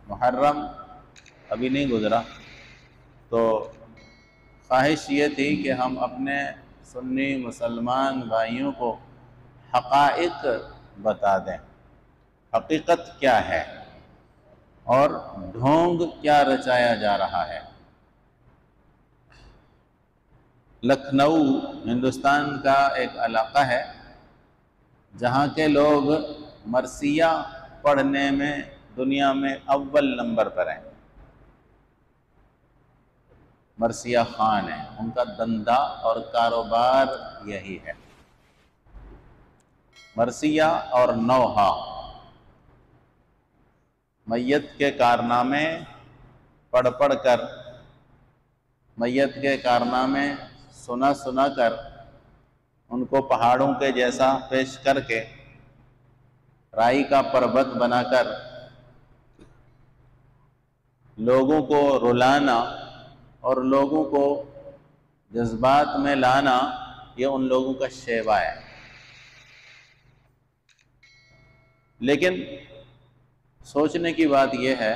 मुहर्रम अभी नहीं गुज़रा, तो ख्वाहिश ये थी कि हम अपने सुन्नी मुसलमान भाइयों को हक़ाइक़ बता दें, हकीकत क्या है और ढोंग क्या रचाया जा रहा है। लखनऊ हिंदुस्तान का एक इलाक़ा है जहाँ के लोग मरसिया पढ़ने में दुनिया में अव्वल नंबर पर हैं। मरसिया ख़ान है, उनका धंधा और कारोबार यही है। मरसिया और नौहा, मैयत के कारनामे पढ़ पढ़ कर, मैयत के कारनामे सुना सुना कर, उनको पहाड़ों के जैसा पेश करके, राई का पर्वत बनाकर लोगों को रुलाना और लोगों को जज्बात में लाना, ये उन लोगों का शेवा है। लेकिन सोचने की बात यह है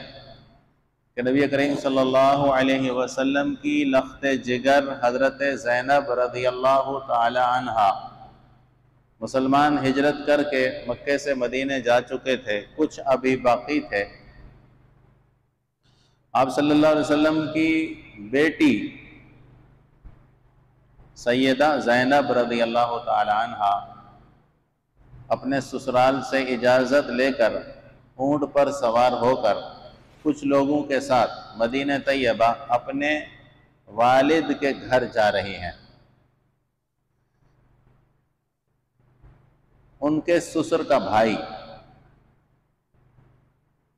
कि नबी करीम सल्लल्लाहु अलैहि वसल्लम की लख्त जिगर हज़रत ज़ैनब रज़ियल्लाहु ताला अन्हा मुसलमान हिजरत करके मक्के से मदीने जा चुके थे, कुछ अभी बाकी थे। आप सल्लल्लाहु अलैहि वसल्लम की बेटी सैयदा ज़ैनब रज़ियल्लाहु ताला अन्हा अपने ससुराल से इजाज़त लेकर ऊँट पर सवार होकर कुछ लोगों के साथ मदीने तैयबा अपने वालिद के घर जा रही हैं। उनके ससुर का भाई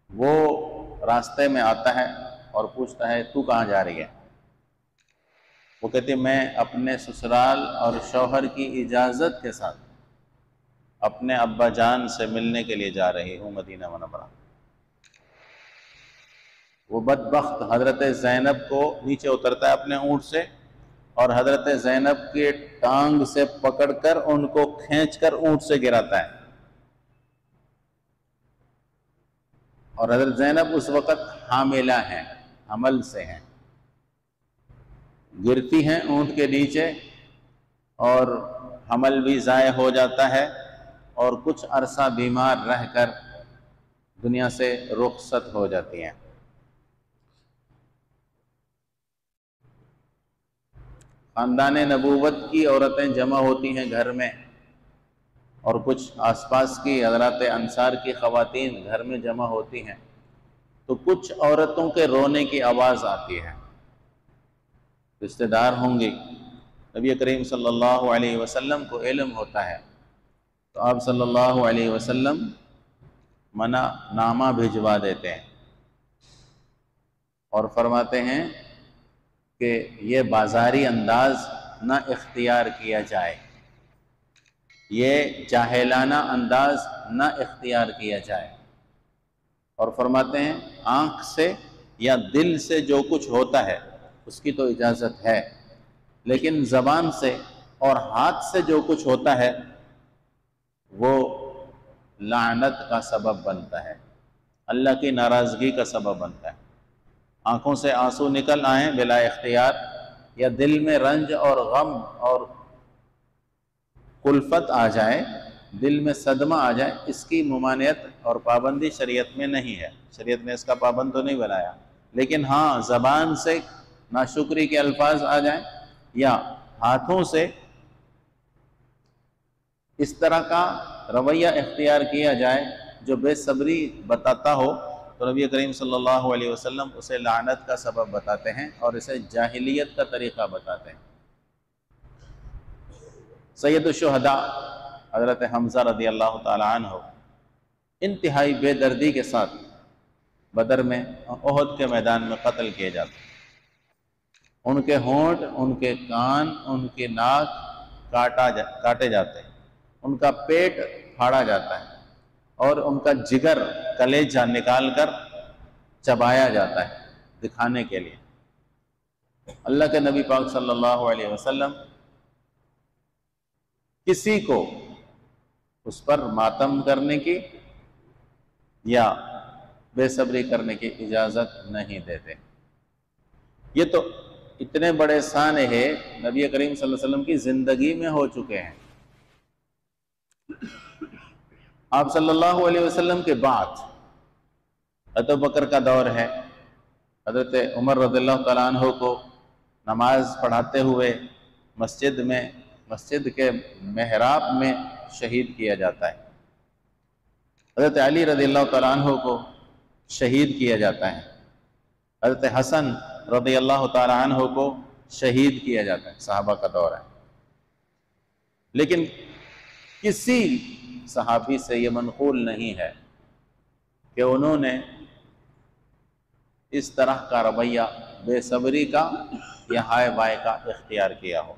वो रास्ते में आता है और पूछता है, तू कहाँ जा रही है? वो कहती, मैं अपने ससुराल और शौहर की इजाज़त के साथ अपने अब्बा जान से मिलने के लिए जा रही हूँ मदीना मुनव्वरा। वो बदबख्त हज़रत ज़ैनब को नीचे उतरता है अपने ऊँट से और हज़रत ज़ैनब के टांग से पकड़कर उनको खींचकर ऊँट से गिराता है। और हज़रत ज़ैनब उस वक़्त हामिला हैं, हमल से हैं, गिरती हैं ऊँट के नीचे और हमल भी ज़ाय हो जाता है और कुछ अरसा बीमार रहकर दुनिया से रुखसत हो जाती हैं। ख़ानदान नबूवत की औरतें जमा होती हैं घर में और कुछ आसपास की हज़रात अंसार की ख़वातीन घर में जमा होती हैं, तो कुछ औरतों के रोने की आवाज़ आती है। रिश्तेदार होंगे, नबी करीम सल्लल्लाहु अलैहि वसल्लम को इल्म होता है, तो आप सल्लल्लाहु अलैहि वसल्लम मना नामा भिजवा देते हैं और फरमाते हैं कि ये बाज़ारी अंदाज ना इख्तियार किया जाए, ये जाहिलाना अंदाज ना इख्तियार किया जाए। और फरमाते हैं आँख से या दिल से जो कुछ होता है उसकी तो इजाज़त है, लेकिन ज़बान से और हाथ से जो कुछ होता है वो लानत का सबब बनता है, अल्लाह की नाराज़गी का सबब बनता है। आँखों से आंसू निकल आएँ बिला इख्तियार या दिल में रंज और गम और कुल्फत आ जाए, दिल में सदमा आ जाए, इसकी मुमानियत और पाबंदी शरीयत में नहीं है, शरीयत ने इसका पाबंद तो नहीं बनाया। लेकिन हाँ, ज़बान से नाशुक्री के अल्फाज आ जाएं या हाथों से इस तरह का रवैया इख्तियार किया जाए जो बेसब्री बताता हो, तो नबी करीम सल्लल्लाहु अलैहि वसल्लम उसे लानत का सबब बताते हैं और इसे जाहिलियत का तरीक़ा बताते हैं। सैयदुश्शुहदा हज़रत हमज़ा रज़ियल्लाहु ताला अन्हु इंतहाई बेदर्दी के साथ बदर में, ओहद के मैदान में कत्ल किए जाते हैं। उनके होंठ, उनके कान, उनके नाक काटे जाते हैं, उनका पेट फाड़ा जाता है और उनका जिगर, कलेजा निकाल कर चबाया जाता है दिखाने के लिए। अल्लाह के नबी पाक सल्लल्लाहु अलैहि वसल्लम किसी को उस पर मातम करने की या बेसब्री करने की इजाज़त नहीं देते। ये तो इतने बड़े शान है नबी करीम सल्लल्लाहु अलैहि वसल्लम की ज़िंदगी में हो चुके हैं। आप सल्लल्लाहु अलैहि वसल्लम के बाद अबू बकर का दौर है। हज़रत उमर रज़ियल्लाहु तआला अन्हु को नमाज पढ़ाते हुए मस्जिद के मेहराब में शहीद किया जाता है। हज़रत अली रज़ियल्लाहु तआला अन्हु को शहीद किया जाता है। हज़रत हसन रज़ियल्लाहु तआला अन्हु को शहीद किया जाता है। सहाबा का दौर है, लेकिन किसी सहाबी से ये मनक़ूल नहीं है कि उन्होंने इस तरह का रवैया बेसब्री का या हाय बाय का इख्तियार किया हो।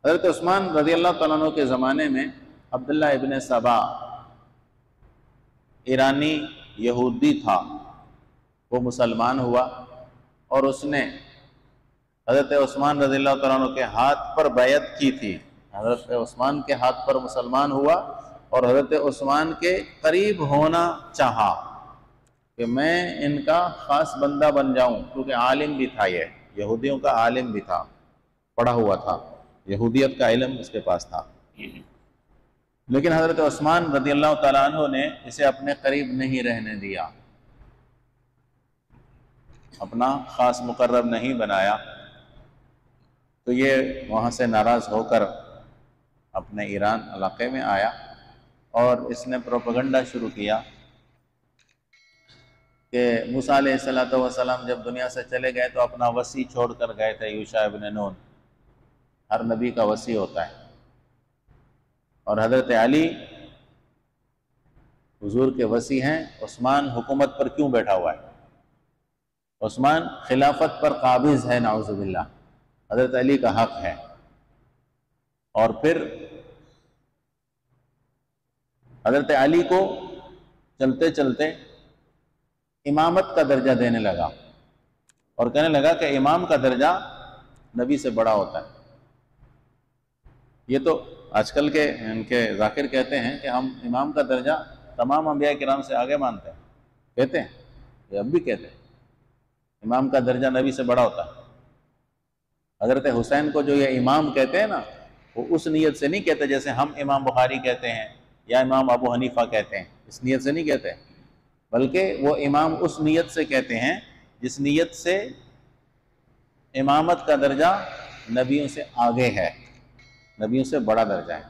हज़रत उस्मान रज़ियल्लाहु तआला अन्हु के ज़माने में अब्दुल्लाह इब्न सबा ईरानी यहूदी था, वो मुसलमान हुआ और उसने हज़रत उस्मान रज़ियल्लाहु तआला अन्हु के हाथ पर बैयत की थी। हज़रत उस्मान के हाथ पर मुसलमान हुआ और हज़रत उस्मान के करीब होना चाहा कि मैं इनका ख़ास बंदा बन जाऊं, क्योंकि आलिम भी था, ये यहूदियों का आलिम भी था, पढ़ा हुआ था, यहूदियत का इल्म उसके पास था। लेकिन हज़रत उस्मान रज़ियल्लाहु तआला अन्हु ने इसे अपने करीब नहीं रहने दिया, अपना ख़ास मुकर्रब नहीं बनाया। तो ये वहाँ से नाराज़ होकर अपने ईरान इलाके में आया और इसने प्रोपेगेंडा शुरू किया कि मूसा अलैहिस्सलातु वस्सलाम जब दुनिया से चले गए तो अपना वसी छोड़कर गए थे, यूशा इब्न नून। हर नबी का वसी होता है। और हज़रत अली हुजूर के वसी हैं। उस्मान हुकूमत पर क्यों बैठा हुआ है? उस्मान खिलाफत पर काबिज़ है, नाउज़ुबिल्लाह। हज़रत अली का हक है। और फिर हज़रत अली को चलते चलते इमामत का दर्जा देने लगा और कहने लगा कि इमाम का दर्जा नबी से बड़ा होता है। ये तो आजकल के इनके ज़ाकिर कहते हैं कि हम इमाम का दर्जा तमाम अंबिया किराम से आगे मानते हैं, कहते हैं, ये अब भी कहते हैं इमाम का दर्जा नबी से बड़ा होता है। हज़रत हुसैन को जो ये इमाम कहते हैं ना, वो उस नीयत से नहीं कहते जैसे हम इमाम बुखारी कहते हैं या इमाम अबू हनीफा कहते हैं, इस नीयत से नहीं कहते, बल्कि वो इमाम उस नीयत से कहते हैं जिस नीयत से इमामत का दर्जा नबियों से आगे है, नबियों से बड़ा दर्जा है।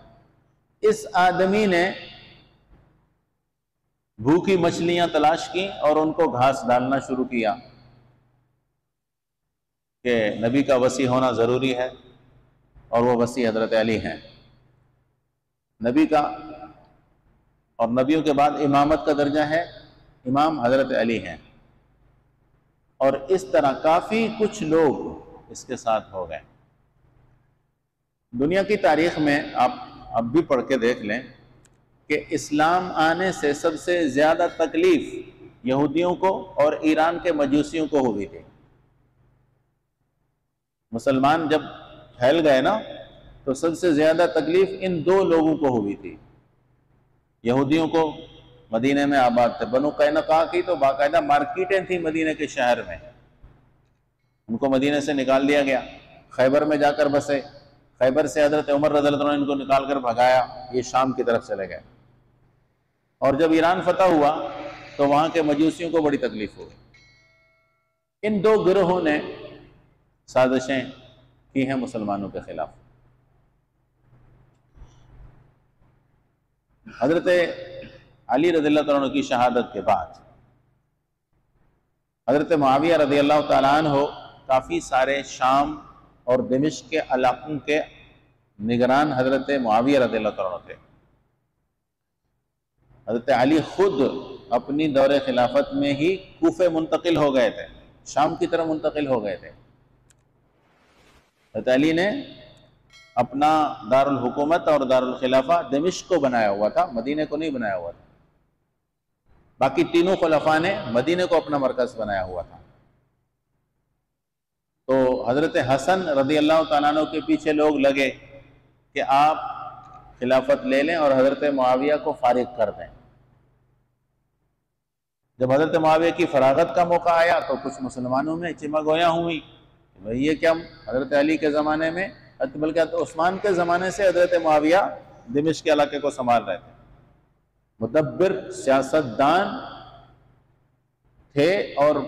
इस आदमी ने भूखी मछलियां तलाश की और उनको घास डालना शुरू किया कि नबी का वसी होना ज़रूरी है और वो वसी हज़रत अली हैं। नबी का और नबियों के बाद इमामत का दर्जा है, इमाम हज़रत अली हैं। और इस तरह काफ़ी कुछ लोग इसके साथ हो गए। दुनिया की तारीख़ में आप अब भी पढ़ के देख लें कि इस्लाम आने से सबसे ज़्यादा तकलीफ़ यहूदियों को और ईरान के मजूसियों को हुई थी। मुसलमान जब फैल गए ना, तो सबसे ज़्यादा तकलीफ़ इन दो लोगों को हुई थी। यहूदियों को मदीने में आबाद थे, बनु कैनुका की तो बाकायदा मार्केटें थी मदीने के शहर में, उनको मदीने से निकाल दिया गया, खैबर में जाकर बसे। खैबर से हज़रत उमर रज़ियल्लाहु अन्हु इनको निकाल कर भगाया, ये शाम की तरफ चले गए। और जब ईरान फतह हुआ तो वहाँ के मजूसियों को बड़ी तकलीफ हुई। इन दो गिरोहों ने साजिशें की हैं मुसलमानों के खिलाफ। हज़रत अली रज़ियल्लाहु अन्हु की शहादत के बाद हज़रत मुआविया रज़ियल्लाहु तआला अन्हु काफ़ी सारे शाम और दिमिश्क के इलाकों के निगरान हज़रत मुआविया रज़ियल्लाहु अन्हु थे। हज़रत अली खुद अपनी दौरे खिलाफत में ही कूफे मुंतकिल हो गए थे, शाम की तरफ मुंतकिल हो गए थे। हज़रत अली ने अपना दारुल हुकूमत और दारुल खिलाफा दिमिश्क को बनाया हुआ था, मदीने को नहीं बनाया हुआ था। बाकी तीनों खुलफा ने मदीने को अपना मरकज बनाया हुआ था। तो हज़रत हसन रज़ियल्लाहु तआला अन्हु के पीछे लोग लगे कि आप खिलाफत ले लें और हज़रत मुआविया को फारिग कर दें। जब हज़रत मुआविया की फरागत का मौका आया तो कुछ मुसलमानों में चिमगोयां हुई, भाई ये क्या, हज़रत अली के ज़माने में, बल्कि उस्मान के ज़माने से हज़रत मुआविया दिमिश्क के इलाके को संभाल रहे थे, मुदब्बिर सियासतदान थे और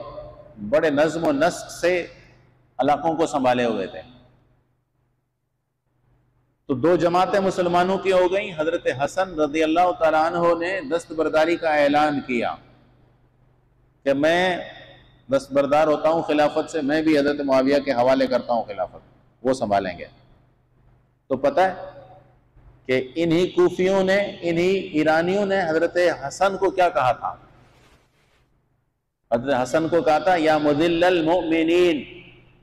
बड़े नज़्म व नस्क से इलाकों को संभाले हुए थे। तो दो जमातें मुसलमानों की हो गई। हज़रत हसन रज़ी अल्लाह तआला अन्हु ने दस्तबरदारी का ऐलान किया कि मैं दस्तबरदार होता हूँ खिलाफत से, मैं भी हज़रत मुआविया के हवाले करता हूँ खिलाफत, वो संभालेंगे। तो पता है कि इन्हीं कूफियों ने, इन्हीं ईरानियों ने हज़रत हसन को क्या कहा था? हज़रत हसन को कहा था, या मुदिल्लल मुमिनीन,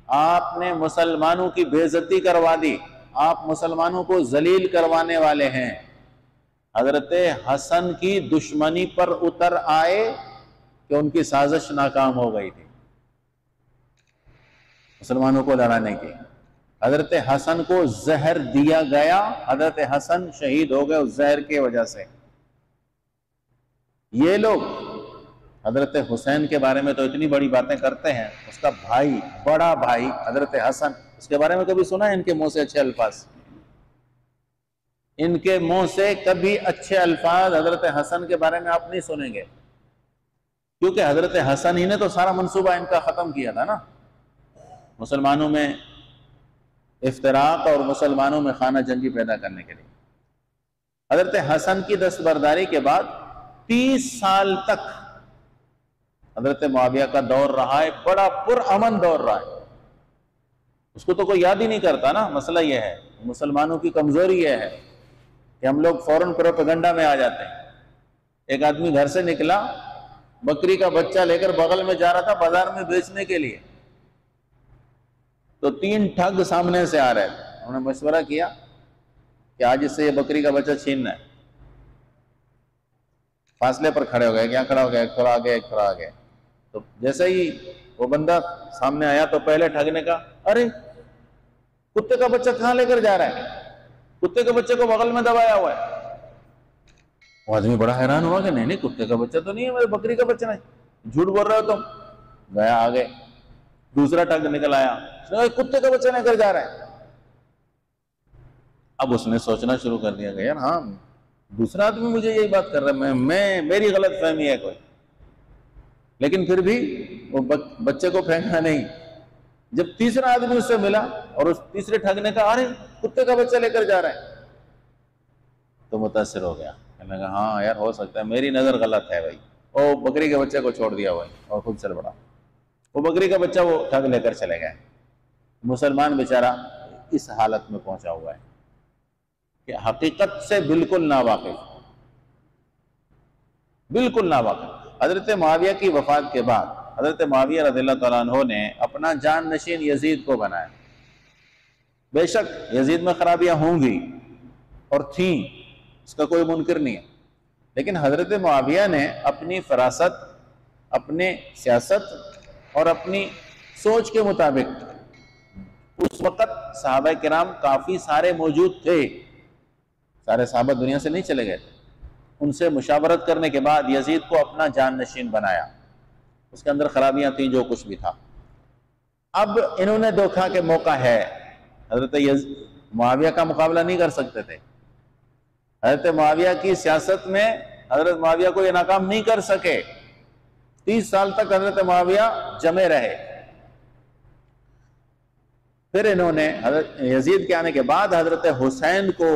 आपने मुसलमानों की बेइज्जती करवा दी, आप मुसलमानों को जलील करवाने वाले हैं। हज़रत हसन की दुश्मनी पर उतर आए कि उनकी साजिश नाकाम हो गई थी मुसलमानों को लड़ाने की। हज़रत हसन को जहर दिया गया, हज़रत हसन शहीद हो गए उस जहर की वजह से। ये लोग हज़रत हुसैन के बारे में तो इतनी बड़ी बातें करते हैं, उसका भाई, बड़ा भाई हज़रत हसन, उसके बारे में कभी सुना है इनके मुंह से अच्छे अल्फाज? इनके मुंह से कभी अच्छे अल्फाज हज़रत हसन के बारे में आप नहीं सुनेंगे, क्योंकि हज़रत हसन ही ने तो सारा मंसूबा इनका ख़त्म किया था ना, मुसलमानों में इफ्तराक और मुसलमानों में खाना जंगी पैदा करने के लिए। हज़रत हसन की दस्तबरदारी के बाद 30 साल तक हज़रत मुआविया का दौर रहा है, बड़ा पुरअमन दौर रहा है। उसको तो कोई याद ही नहीं करता ना। मसला यह है, मुसलमानों की कमज़ोरी यह है कि हम लोग फ़ौरन प्रोपेगेंडा में आ जाते हैं। एक आदमी घर से निकला, बकरी का बच्चा लेकर बगल में जा रहा था बाजार में बेचने के लिए, तो 3 ठग सामने से आ रहे थे। हमने मशवरा किया कि आज इससे ये बकरी का बच्चा छीनना है। फासले पर खड़े हो गए, क्या खड़ा हो गया, एक थोड़ा आगे, एक थोड़ा आगे। तो जैसे ही वो बंदा सामने आया तो पहले ठग ने कहा, अरे कुत्ते का बच्चा कहाँ लेकर जा रहा है? कुत्ते के बच्चे को बगल में दबाया हुआ है। वो आदमी बड़ा हैरान हुआ कि नहीं नहीं, कुत्ते का बच्चा तो नहीं है, मेरे बकरी का बच्चा नहीं, झूठ बोल रहे हो तुम। गया आगे, दूसरा ठग निकल आया, उसने कुत्ते का बच्चा लेकर जा रहा है। अब उसने सोचना शुरू कर दिया कि यार हाँ, दूसरा आदमी मुझे यही बात कर रहा है, मैं मेरी गलत फहमी है कोई। लेकिन फिर भी वो बच्चे को फेंका नहीं। जब तीसरा आदमी उससे मिला और उस तीसरे ठग ने कहा, अरे कुत्ते का बच्चा लेकर जा रहा है, तो मुतासिर हो गया, कहने लगा हाँ यार हो सकता है मेरी नज़र गलत है भाई। वो बकरी के बच्चे को छोड़ दिया भाई और खुद चल पड़ा। वो बकरी का बच्चा वो ठग लेकर चले गए। मुसलमान बेचारा इस हालत में पहुंचा हुआ है कि हकीकत से बिल्कुल नावाकिफ, बिल्कुल नावाकिफ। हज़रत मुआविया की वफ़ात के बाद हज़रत मुआविया रज़ियल्लाहु तआला अन्हु ने अपना जान नशीन यजीद को बनाया। बेशक यजीद में खराबियाँ होंगी और थीं, इसका कोई मुनकिर नहीं है, लेकिन हज़रत मुआविया ने अपनी फरासत, अपने सियासत और अपनी सोच के मुताबिक, उस वक़्त सहाबा किराम काफ़ी सारे मौजूद थे, सारे सहाबा दुनिया से नहीं चले गए थे, उनसे मुशावरत करने के बाद यजीद को अपना जान नशीन बनाया। उसके अंदर खराबियां थी, जो कुछ भी था। अब इन्होंने देखा कि मौका है, हजरत मुआविया का मुकाबला नहीं कर सकते थे। हजरत मुआविया की सियासत में हजरत मुआविया को ये नाकाम नहीं कर सके। 30 साल तक हजरत मुआविया जमे रहे। फिर इन्होंने हजरत यजीद के आने के बाद हजरत हुसैन को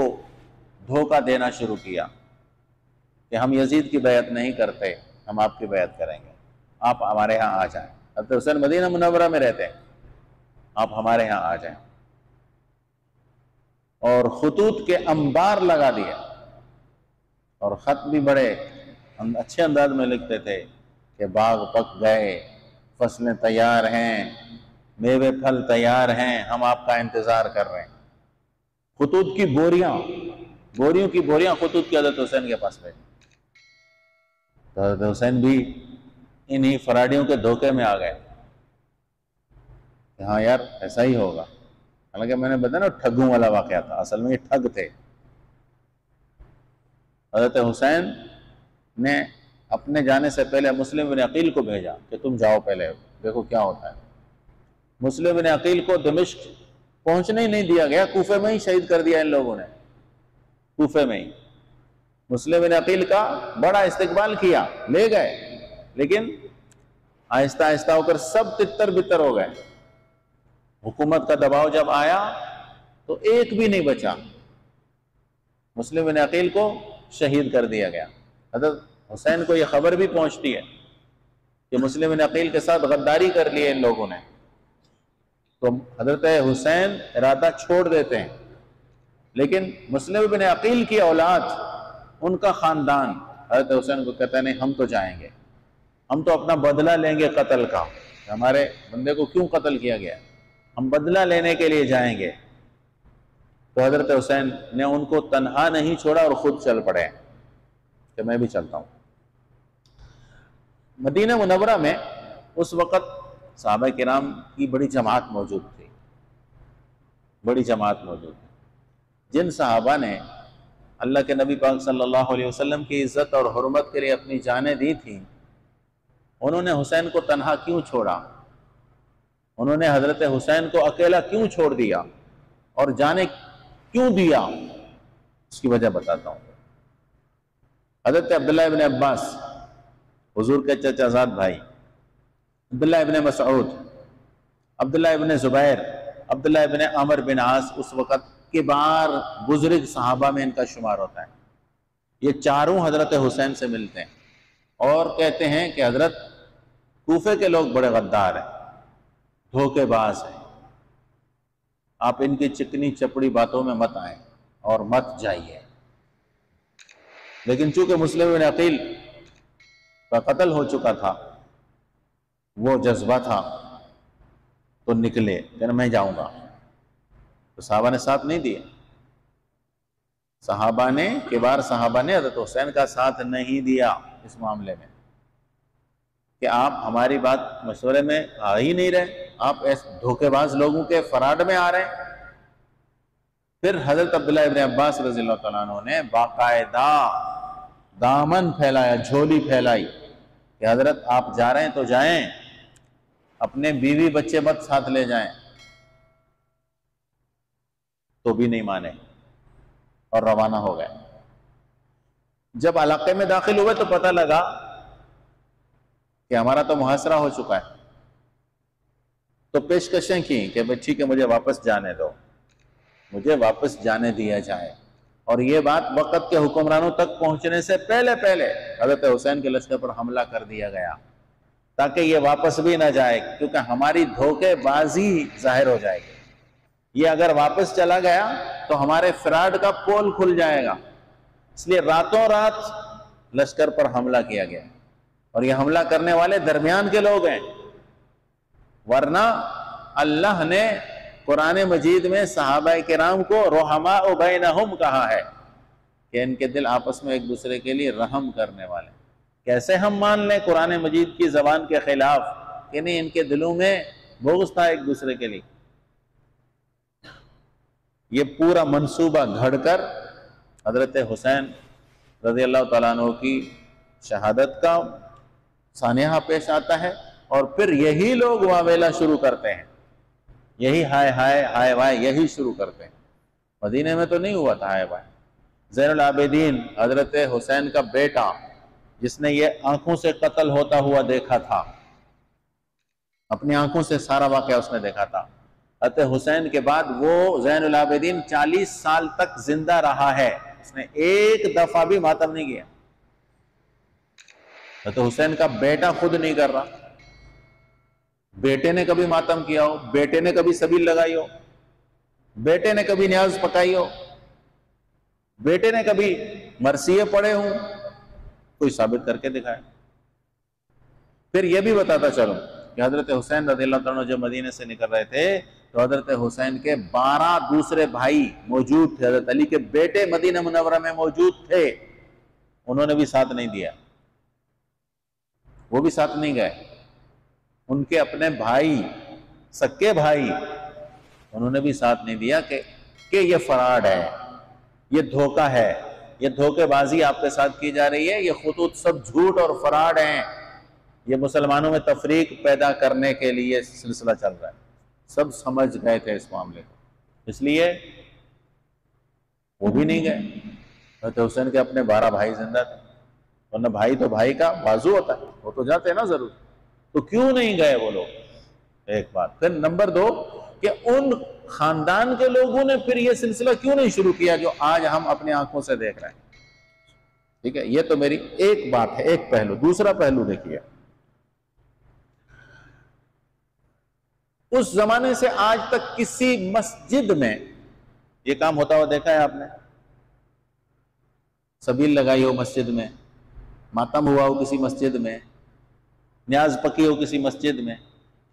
धोखा देना शुरू किया कि हम यजीद की बैत नहीं करते, हम आपकी बैत करेंगे, आप हमारे यहाँ आ जाएं। हज़रत हुसैन मदीना मुनव्वरा में रहते हैं, आप हमारे यहाँ आ जाएं। और खतूत के अंबार लगा दिए और ख़त भी बड़े अच्छे अंदाज में लिखते थे कि बाग पक गए, फसलें तैयार हैं, मेवे फल तैयार हैं, हम आपका इंतज़ार कर रहे हैं। खतूत की बोरियां, बोरियों की बोरियां खतूत की हज़रत हुसैन के पास भेजी। तो हज़रत हुसैन भी इन्हीं फराडियों के धोखे में आ गए कि हाँ यार ऐसा ही होगा। हालांकि मैंने बताया ना ठगों वाला वाक़या था, असल में ये ठग थे। हज़रत हुसैन ने अपने जाने से पहले मुस्लिम इब्न अकील को भेजा कि तुम जाओ, पहले देखो क्या होता है। मुस्लिम इब्न अकील को दमिश्क पहुंचने ही नहीं दिया गया, कूफे में ही शहीद कर दिया इन लोगों ने, कूफे में ही। मुस्लिम इब्न अकील का बड़ा इस्तकबाल किया, ले गए, लेकिन आहिस्ता आहिस्ता होकर सब तितर बितर हो गए। हुकूमत का दबाव जब आया तो एक भी नहीं बचा, मुस्लिम इब्न अकील को शहीद कर दिया गया। हज़रत हुसैन को यह खबर भी पहुंचती है कि मुस्लिम इब्न अकील के साथ गद्दारी कर ली है इन लोगों ने, तो हज़रत हुसैन इरादा छोड़ देते हैं। लेकिन मुस्लिम इब्न अकील की औलाद, उनका ख़ानदान हज़रत हुसैन को कहता है नहीं, हम तो जाएंगे, हम तो अपना बदला लेंगे कत्ल का, हमारे बंदे को क्यों कत्ल किया गया, हम बदला लेने के लिए जाएंगे। तो हज़रत हुसैन ने उनको तन्हा नहीं छोड़ा और ख़ुद चल पड़े कि मैं भी चलता हूँ। मदीना मुनव्वरा में उस वक़्त सहाबा किराम की बड़ी जमात मौजूद थी, बड़ी जमात मौजूद थी। जिन सहाबा ने अल्लाह के नबी पाक सल्लल्लाहु अलैहि वसल्लम की इज़्ज़त और हुर्मत के लिए अपनी जानें दी थी, उन्होंने हुसैन को तन्हा क्यों छोड़ा, उन्होंने हज़रत हुसैन को अकेला क्यों छोड़ दिया और जाने क्यों दिया, उसकी वजह बताता हूँ। हज़रत अब्दुल्लाह इब्न अब्बास, हुजूर के चचाज़ाद भाई, अब्दुल्लाह इब्न मसऊद, अब्दुल्लाह इब्न ज़ुबैर, अब्दुल्लाह इब्न अमर बिन आस उस वक़्त किबार बुजुर्ग सहाबा में इनका शुमार होता है। ये चारों हज़रत हुसैन से मिलते हैं और कहते हैं कि हज़रत कूफे के लोग बड़े गद्दार हैं, धोखेबाज हैं, आप इनकी चिकनी चपड़ी बातों में मत आए और मत जाइए। लेकिन चूंकि मुस्लिम इब्न अकील का कत्ल हो चुका था, वो जज्बा था, तो निकले, कहना मैं जाऊंगा। तो साहबा ने साथ नहीं दिया, सहाबा ने, किबार सहाबा ने हज़रत हुसैन का साथ नहीं दिया इस मामले में कि आप हमारी बात मशवरे में आ ही नहीं रहे, आप ऐसे धोखेबाज लोगों के फराड में आ रहे हैं। फिर हज़रत अब्दुल्लाह इब्न अब्बास रज़ियल्लाहु तआला अन्हु ने बाकायदा दामन फैलाया, झोली फैलाई कि हज़रत आप जा रहे हैं तो जाएं, अपने बीवी बच्चे मत साथ ले जाएं। तो भी नहीं माने और रवाना हो गए। जब इलाके में दाखिल हुए तो पता लगा कि हमारा तो मुहासरा हो चुका है, तो पेशकशें की कि भाई ठीक है, मुझे वापस जाने दो, मुझे वापस जाने दिया जाए। और ये बात वक़्त के हुक्मरानों तक पहुंचने से पहले पहले हज़रत हुसैन के लश्कर पर हमला कर दिया गया ताकि ये वापस भी ना जाए, क्योंकि हमारी धोखेबाजी जाहिर हो जाएगी। ये अगर वापस चला गया तो हमारे फ्रॉड का पोल खुल जाएगा, इसलिए रातों रात लश्कर पर हमला किया गया। और ये हमला करने वाले दरमियान के लोग हैं, वरना अल्लाह ने कुरान मजीद में सहाबा किराम को रुहमा बैनहुम कहा है कि इनके दिल आपस में एक दूसरे के लिए रहम करने वाले। कैसे हम मान लें कुरान मजीद की ज़बान के खिलाफ कि नहीं, इनके दिलों में बुग़्ज़ था एक दूसरे के लिए। ये पूरा मंसूबा घड़कर हज़रत हुसैन रज़ियल्लाहु तआला अन्हु की शहादत का सानिया पेश आता है और फिर यही लोग वावेला शुरू करते हैं, यही हाय हाय हाय वाय यही शुरू करते हैं। मदीने में तो नहीं हुआ था हाय वाय। ज़ैनुल आबिदीन हज़रत हुसैन का बेटा, जिसने ये आंखों से कत्ल होता हुआ देखा था, अपनी आंखों से सारा वाक़या उसने देखा था। हज़रत हुसैन के बाद वो ज़ैनुल आबिदीन 40 साल तक जिंदा रहा है, उसने एक दफा भी मातम नहीं किया। हज़रत हुसैन का बेटा खुद नहीं कर रहा, बेटे ने कभी मातम किया हो, बेटे ने कभी सबील लगाई हो, बेटे ने कभी न्याज पकाई हो, बेटे ने कभी मरसिये पढ़े हों, कोई साबित करके दिखाए। फिर यह भी बताता चलूं कि हज़रत हुसैन रज़ियल्लाहु अन्हु जब मदीने से निकल रहे थे तो हज़रत हुसैन के 12 दूसरे भाई मौजूद थे, हज़रत अली के बेटे मदीना मुनव्वरा में मौजूद थे, उन्होंने भी साथ नहीं दिया, वो भी साथ नहीं गए। उनके अपने भाई, सक्के भाई, उन्होंने भी साथ नहीं दिया कि ये फराड है, ये धोखा है, ये धोखेबाजी आपके साथ की जा रही है, ये खुतूत सब झूठ और फराड हैं, ये मुसलमानों में तफरीक पैदा करने के लिए सिलसिला चल रहा है। सब समझ गए थे इस मामले को, इसलिए वो भी नहीं गए। हज़रत हुसैन के अपने 12 भाई जिंदा थे, वरना भाई तो भाई का बाजू होता है, वो तो जाते हैं ना जरूर, तो क्यों नहीं गए वो लोग? एक बात। फिर नंबर 2 कि उन खानदान के लोगों ने फिर ये सिलसिला क्यों नहीं शुरू किया जो आज हम अपनी आंखों से देख रहे हैं। ठीक है, ये तो मेरी एक बात है, एक पहलू। दूसरा पहलू देखिए, उस जमाने से आज तक किसी मस्जिद में ये काम होता हुआ देखा है आपने? सबील लगाई हो मस्जिद में, मातम हुआ हो किसी मस्जिद में, न्याज पकी हो किसी मस्जिद में,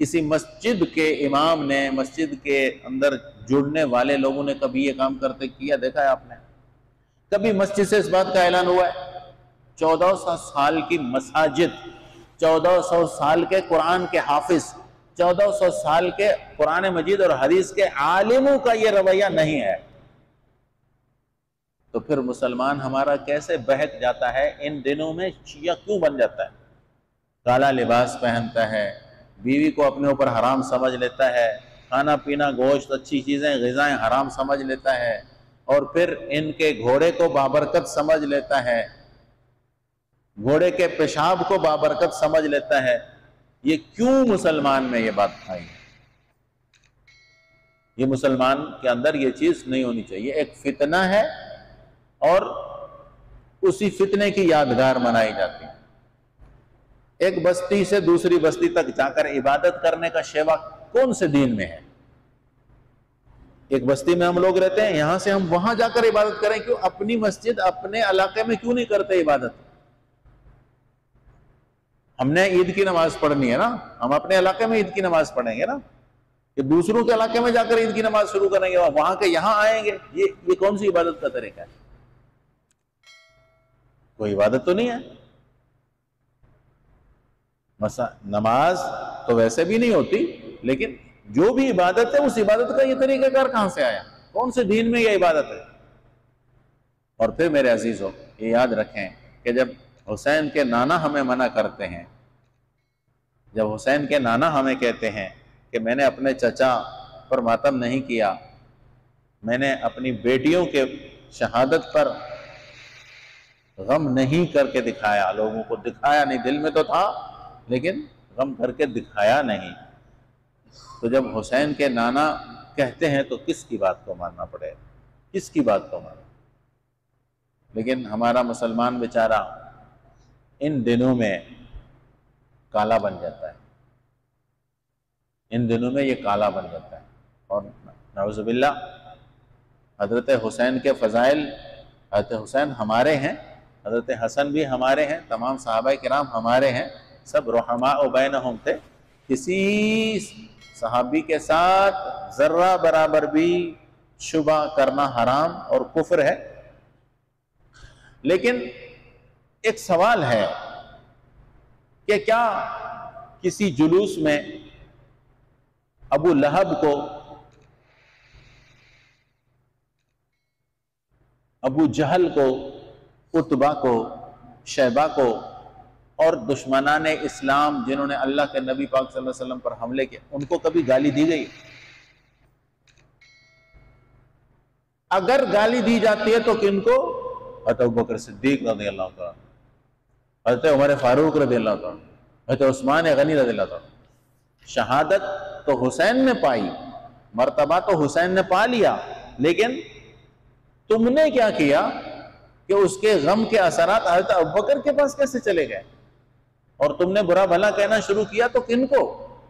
किसी मस्जिद के इमाम ने, मस्जिद के अंदर जुड़ने वाले लोगों ने कभी ये काम करते किया देखा है आपने? कभी मस्जिद से इस बात का ऐलान हुआ है? 1400 साल की मसाजिद, 1400 साल के कुरान के हाफिज, 1400 साल के कुरान मजीद और हदीस के आलिमों का ये रवैया नहीं है, तो फिर मुसलमान हमारा कैसे बहक जाता है? इन दिनों में शिया क्यों बन जाता है? काला लिबास पहनता है, बीवी को अपने ऊपर हराम समझ लेता है, खाना पीना, गोश्त, अच्छी चीज़ें, ग़िज़ाएं हराम समझ लेता है, और फिर इनके घोड़े को बाबरकत समझ लेता है, घोड़े के पेशाब को बाबरकत समझ लेता है। ये क्यों मुसलमान में ये बात आई? ये मुसलमान के अंदर ये चीज़ नहीं होनी चाहिए। एक फितना है और उसी फितने की यादगार मनाई जाती है। एक बस्ती से दूसरी बस्ती तक जाकर इबादत करने का शेवा कौन से दीन में है? एक बस्ती में हम लोग रहते हैं, यहां से हम वहां जाकर इबादत करें क्यों? अपनी मस्जिद, अपने इलाके में क्यों नहीं करते इबादत? हमने ईद की नमाज पढ़नी है ना, हम अपने इलाके में ईद की नमाज पढ़ेंगे ना, कि दूसरों के इलाके में जाकर ईद की नमाज शुरू करेंगे, वहां के यहां आएंगे? ये कौन सी इबादत का तरीका है? कोई इबादत तो नहीं है। नमाज तो वैसे भी नहीं होती, लेकिन जो भी इबादत है उस इबादत का ये तरीकाकार कहां से आया? कौन से दीन में ये इबादत है? और फिर मेरे अजीजों, ये याद रखें कि जब हुसैन के नाना हमें मना करते हैं, जब हुसैन के नाना हमें कहते हैं कि मैंने अपने चचा पर मातम नहीं किया, मैंने अपनी बेटियों के शहादत पर गम नहीं करके दिखाया, लोगों को दिखाया नहीं, दिल में तो था लेकिन गम करके दिखाया नहीं, तो जब हुसैन के नाना कहते हैं तो किसकी बात को मानना पड़ेगा? किसकी बात को मानना? लेकिन हमारा मुसलमान बेचारा इन दिनों में काला बन जाता है, इन दिनों में ये काला बन जाता है। और नऊज़ुबिल्लाह, हज़रत हुसैन के फ़ज़ाइल, हज़रत हुसैन हमारे हैं, हज़रत हसन भी हमारे हैं, तमाम सहाबाए किराम हमारे हैं, सब रुहमा बैनहुम थे। किसी सहाबी के साथ ज़र्रा बराबर भी शुबा करना हराम और कुफ्र है। लेकिन एक सवाल है कि क्या किसी जुलूस में अबू लहब को, अबू जहल को, उतबा को, शैबा को और दुश्मनाने इस्लाम जिन्होंने अल्लाह के नबी पाक सल्लल्लाहु अलैहि वसल्लम पर हमले किए, उनको कभी गाली दी गई? अगर गाली दी जाती है तो किनको? हज़रत अबू बकर सिद्दीक रज़ियल्लाहु ताला, हज़रत उमर फारूक रज़ियल्लाहु ताला, हज़रत उस्मान गनी रज़ियल्लाहु ताला। शहादत तो हुसैन ने पाई, मर्तबा तो हुसैन ने पा लिया, लेकिन तुमने क्या किया कि उसके गम के असरात हज़रत अबू बकर के पास कैसे चले गए? और तुमने बुरा भला कहना शुरू किया तो किनको?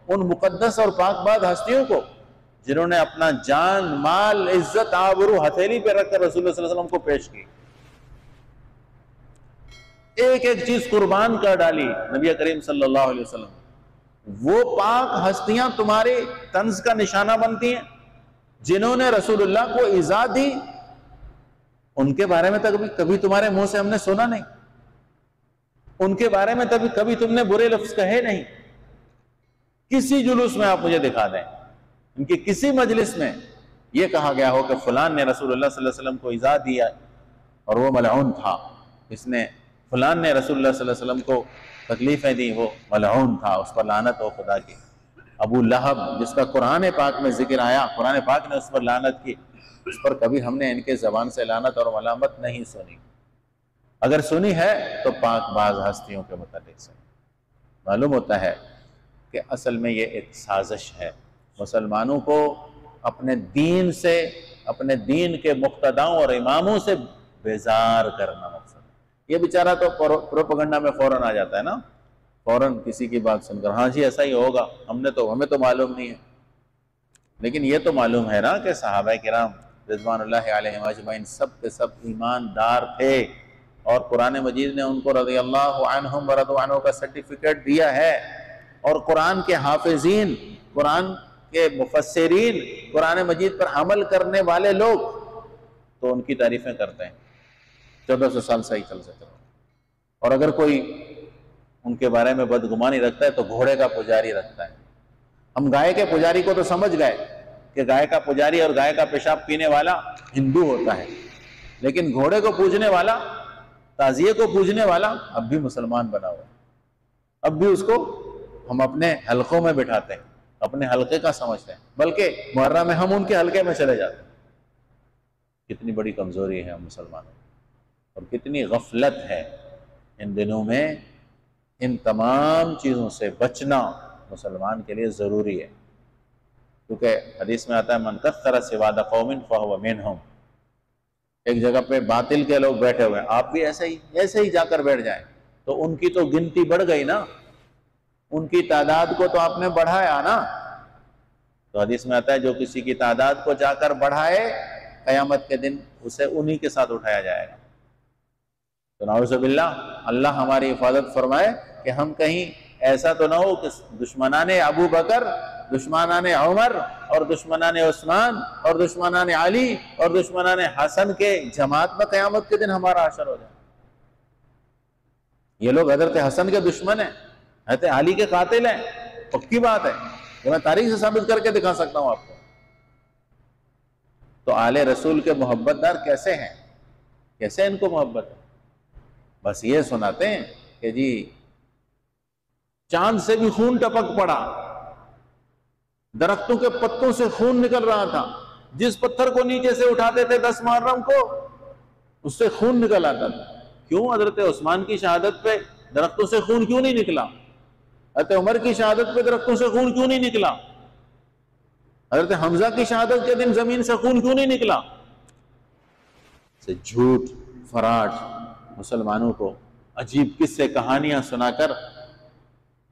उन मुकद्दस और पाकबाज हस्तियों को जिन्होंने अपना जान, माल, इज्जत, आबरू हथेली पे रखकर रसूलुल्लाह सल्लल्लाहु अलैहि वसल्लम को पेश की, एक एक चीज कुर्बान कर डाली नबी करीम सल्लल्लाहु अलैहि वसल्लम। वो पाक हस्तियां तुम्हारे तंज का निशाना बनती हैं जिन्होंने रसूलुल्लाह को इज़ा दी, उनके बारे में तो कभी तुम्हारे मुंह से हमने सुना नहीं, उनके बारे में कभी तुमने बुरे लफ्ज कहे नहीं। किसी जुलूस में आप मुझे दिखा दें, इनके किसी मजलिस में यह कहा गया हो कि फलान ने रसूलुल्लाह सल्लल्लाहु अलैहि वसल्लम को इज़ा दिया, और वो मलऊन था, इसने फलान ने रसूलुल्लाह सल्लल्लाहु अलैहि वसल्लम को तकलीफ़ें दी, वो मलऊन था, उस पर लानत हो खुदा की। अबू लहब जिसका कुरान पाक में जिक्र आया, कुरान पाक ने उस पर लानत की, उस पर कभी हमने इनके ज़बान से लानत और मलामत नहीं सुनी। अगर सुनी है तो पाक बाज हस्तियों के मुतालिक से। मालूम होता है कि असल में ये एक साजिश है, मुसलमानों को अपने दीन से, अपने दीन के मुक्तदाओं और इमामों से बेजार करना मकसद। ये बेचारा तो प्रोपेगेंडा में फ़ौरन आ जाता है ना, फ़ौरन किसी की बात सुनकर हाँ जी ऐसा ही होगा, हमें तो मालूम नहीं है। लेकिन ये तो मालूम है ना कि सहाबा किराम रिज़वानुल्लाहि अलैहिम अजमईन सब के सब ईमानदार थे, और कुरान मजीद ने उनको रज़ियल्लाहु अन्हुम व रज़ू अन्हु का सर्टिफिकेट दिया है। और कुरान के हाफिज़ीन, कुरान के मुफस्सिरीन, कुरान मजीद पर अमल करने वाले लोग तो उनकी तारीफ़ें करते हैं। 1400 साल सही चल सकते हैं। और अगर कोई उनके बारे में बदगुमानी रखता है तो घोड़े का पुजारी रखता है। हम गाय के पुजारी को तो समझ गए कि गाय का पुजारी और गाय का पेशाब पीने वाला हिंदू होता है, लेकिन घोड़े को पूजने वाला, ताजिए को पूजने वाला अब भी मुसलमान बना हुआ है। अब भी उसको हम अपने हलकों में बिठाते हैं, अपने हलके का समझते हैं, बल्कि मुहर्रम में हम उनके हलके में चले जाते हैं। कितनी बड़ी कमजोरी है हम मुसलमानों और कितनी गफलत है इन दिनों में। इन तमाम चीज़ों से बचना मुसलमान के लिए ज़रूरी है, क्योंकि हदीस में आता है मन कस्सर सिवाद कौमिन फहुव मिनहुम। एक जगह पे बातिल के लोग बैठे हुए हैं, आप भी ऐसे ही जाकर बैठ जाएं तो उनकी तो गिनती बढ़ गई ना, उनकी तादाद को तो आपने बढ़ाया ना। तो हदीस में आता है जो किसी की तादाद को जाकर बढ़ाए, क़यामत के दिन उसे उन्हीं के साथ उठाया जाएगा। तो नाउज़ुबिल्लाह, अल्लाह हमारी हिफाजत फरमाए कि हम कहीं ऐसा तो ना हो कि दुश्मनाने अबू बकर, दुश्मनाने उमर और दुश्मनाने उस्मान और दुश्मनाने अली और दुश्मनाने हसन के जमात में क़यामत के दिन हमारा हशर हो जाए। ये लोग हज़रत हसन के दुश्मन हैं, हज़रत अली के कातिल हैं, पक्की बात है, ये मैं तारीख से साबित करके दिखा सकता हूँ आपको। तो आले रसूल के मोहब्बतदार कैसे हैं, कैसे इनको मोहब्बत है? बस ये सुनाते हैं कि जी चांद से भी खून टपक पड़ा, दरख्तों के पत्तों से खून निकल रहा था, जिस पत्थर को नीचे से उठाते थे 10 मुहर्रम को, उससे खून निकल आता था। क्यों? हजरत उस्मान की शहादत पे दरख्तों से खून क्यों नहीं निकला? हजरत उमर की शहादत पे दरख्तों से खून क्यों नहीं निकला? हजरत हमजा की शहादत के दिन जमीन से खून क्यों नहीं निकला? से झूठ फराट मुसलमानों को अजीब किस्से कहानियां सुनाकर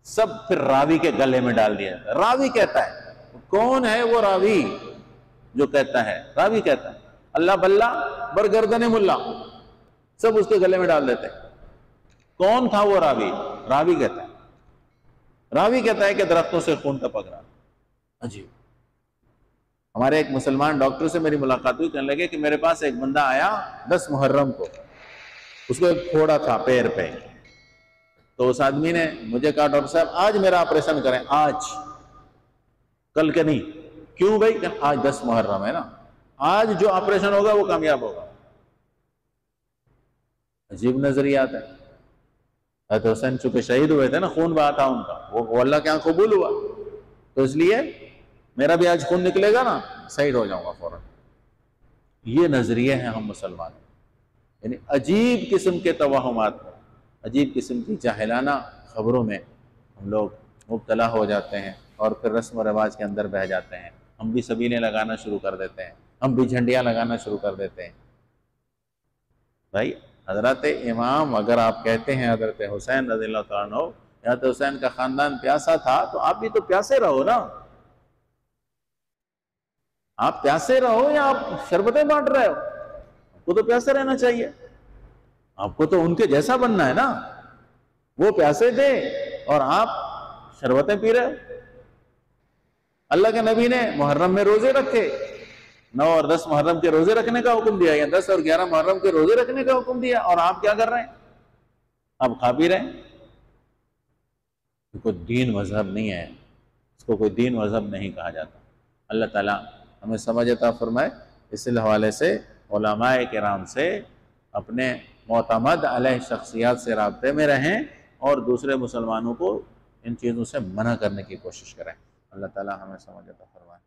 सब फिर रावी के गले में डाल दिया। रावी कहता है, कौन है वो रावी जो कहता है? रावी कहता है अल्लाह बल्ला बरगर्दने मुल्ला, सब उसके गले में डाल देते हैं। कौन था वो रावी? रावी कहता है, रावी कहता है कि दरख्तों से खून टपक रहा। अजीब। हमारे एक मुसलमान डॉक्टर से मेरी मुलाकात हुई, कहने लगे कि मेरे पास एक बंदा आया 10 मुहर्रम को, उसको एक फोड़ा था पैर पे। तो उस आदमी ने मुझे कहा डॉक्टर साहब आज मेरा ऑपरेशन करें, आज, कल के नहीं। क्यों भाई? आज 10 मुहर्रम है ना, आज जो ऑपरेशन होगा वो कामयाब होगा। अजीब नजरियात है। हज़रत हुसैन चूंकि शहीद हुए थे ना, खून बहा था उनका, वो अल्लाह के यहाँ कबूल हुआ, तो इसलिए मेरा भी आज खून निकलेगा ना, शहीद हो जाऊंगा फौरन। ये नजरिए हैं हम मुसलमान। यानी अजीब किस्म के तवाहुमात में, अजीब किस्म की जाहिलाना खबरों में हम लोग मुब्तला हो जाते हैं और फिर रस्म व रिवाज के अंदर बह जाते हैं। हम भी सबीलें लगाना शुरू कर देते हैं, हम भी झंडियाँ लगाना शुरू कर देते हैं। भाई हजरत इमाम, अगर आप कहते हैं हजरत हुसैन रज़ियल्लाहु तआला अन्हु, हजरत हुसैन का ख़ानदान प्यासा था, तो आप भी तो प्यासे रहो ना। आप प्यासे रहो या आप शरबतें बांट रहे हो? आपको तो प्यासे रहना चाहिए, आपको तो उनके जैसा बनना है ना। वो प्यासे थे और आप शरबतें पी रहे हो। अल्लाह के नबी ने मुहर्रम में रोजे रखे, 9 और 10 मुहर्रम के रोजे रखने का हुक्म दिया, या 10 और 11 मुहर्रम के रोजे रखने का हुक्म दिया, और आप क्या कर रहे हैं? आप खा पी रहे हैं। कोई दीन मजहब नहीं है, इसको कोई दीन मजहब नहीं कहा जाता। अल्लाह ताला हमें समझ अता फरमाए। इस हवाले से उलमाए किराम से अपने मोतमद अलैह शख्सियात से राब्ते में रहें और दूसरे मुसलमानों को इन चीज़ों से मना करने की कोशिश करें। अल्लाह ताला हमें समझ अता फरमाए।